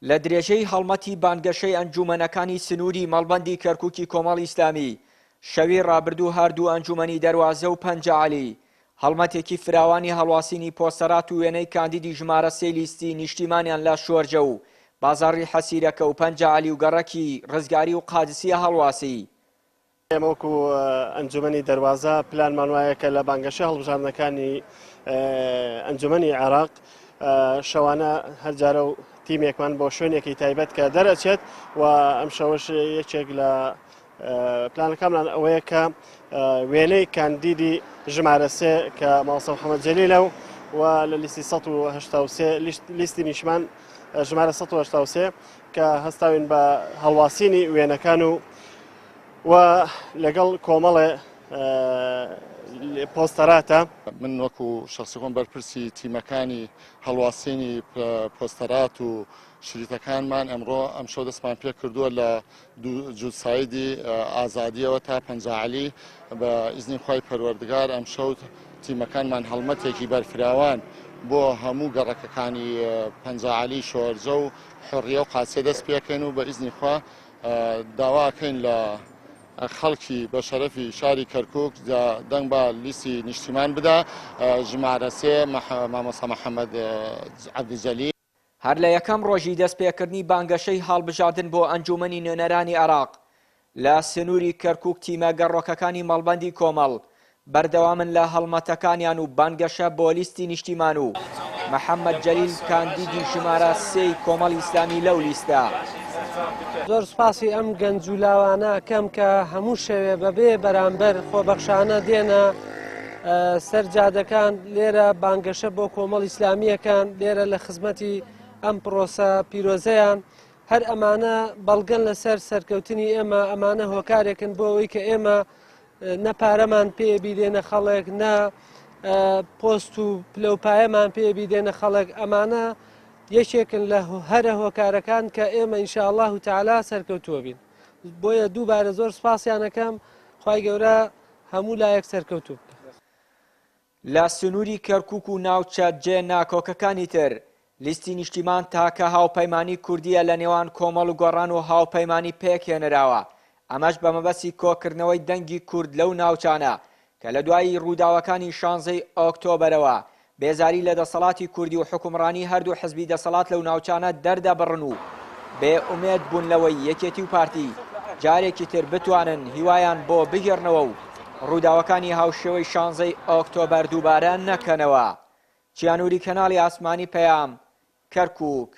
لە درێژەی هەڵمەتی بانگەشەی ئەنجومەنەکانی سنووری مەڵبەندی کەرکووکی کۆمەڵی ئیسلامی شەوی ڕابردوو هەردوو ئەنجومەنی دەروازە و پەنجەعەلی هەڵمەتێکی فراوانی هەڵواسینی پۆستەرات و وێنەی کاندیدی ژمارە سێ لیستی نیشتیمانیان لە شۆرجە و بازاڕی حەسیرەکە و پەنجەعەلی و گەڕەکی ڕزگاری و قادسیە هەڵواسی. ئێمە وەکو ئەنجومەنی دەروازە پلانمان وایە کە لە بانگەشە هەڵبژاردنەکانی ئەنجومەنی عێراق شەوانە هەرجارە و تیمێکمان بۆ شوێنێکی تایبەت کە دەرەچێت و ئەم شەوەش یەکێک لە پلانەکانمان ئەوەیە کە وێنەی کاندیدی ژمارە سێ کە ماڵسە محەممەد جەلیلە و لە لیستی 183 لیستی نیشتیمان ژمارە 183 کە هەستاوین بە هەڵواسینی وێنەکان و لەگەڵ کۆمەڵێ پۆستەراتە. من وەکو شخصی خۆم بەرپرسی تیمەکانی هەڵواسینی پۆستەرات و شریتەکانمان ئەمڕۆ ئەم شەو دەستمان پێ کردووە لە جووسایدی ئازادیەوە تا پەنجەعەلی بە ئیزنی خوای پەروەردگار ئەم شەو تیمەکانمان هەڵمەتێکی بەرفراوان بۆ هەموو گەڕەکەکانی پەنجەعەلی شۆرجە و حڕیە و قاسێ دەست پێکەن و بە ئیزنی خوا داواکەین لە خەڵکی بە شەرەفی شاری کەرکوک دەنگ بە لیستی نیشتیمان بدا ژمارە سێ مامۆستا محەممەد عەبدوجەلیل. هەر لە یەکەم ڕۆژی دەستپێکردنی بانگەشەی هەڵبژاردن بۆ ئەنجومەنی نوێنەرانی عێراق لە سنووری کەرکوک تیمە گەڕۆکەکانی مەڵبەندی کۆمەڵ بەردەوامن لە هەڵمەتەکانیان و بانگەشە بۆ لیستی نیشتیمان و محەممەد جەلیل کاندیدی ژمارە سێی کۆمەڵی ئیسلامی لەو لیستە. زۆر سپاسی ئەم گەنج و لاوانە ئەکەم کە هەموو شەوێ بەبێ بەرامبەر خۆبەخشانە دێنە سەر جادەکان لێرە بانگەشە بۆ کۆمەڵی ئیسلامیەکان لێرە لە خزمەتی ئەم پرۆسە پیرۆزەیان هەر ئەمانە بەڵگەن لەسەر سەرکەوتنی ئێمە ئەمانە هۆکارێکن بۆ ئەوەی کە ئێمە نەپارەمان پێبیدێنە خەڵک نە پۆست و پلەپایەمان پێبیدێنە خەڵک ئەمانە یەکێکن لە هەرە هۆکارەکان کە ئێمە ئینشاءالله تعالا سەرکەوتووە بین. بۆیە دووبارە زۆر سپاسیانەکەم خوای گەورە هەموو لایەک سەرکەوتوو. لە سنووری کەرکوک و ناوچە جێ ناکۆکەکانی تر لیستی نیشتیمان تاکە هاوپەیمانی کوردیە لە نێوان کۆمەڵ و گۆڕان و هاوپەیمانی پێکهێنراوە. ئەمەش بە مەبەستی کۆکردنەوەی دەنگی کورد لەو ناوچانە کە لە دوایی ڕووداوەکانی 16 ئۆکتۆبەرەوە بێزاری لە دەسەڵاتی کوردی و حکومڕانی هەردوو حزبی دەسەڵات لەو ناوچانە دەردەبڕن و بێ ئومێد بوون لەوەی یەکێتی و پارتی جارێکی تر بتوانن هیوایان بۆ بگێڕنەوە و ڕووداوەکانی هاوشێوەی 16 ئۆکتۆبەر دووبارە نەکەنەوە. چیانووری کەناڵی ئاسمانی پەیام، کەرکوک.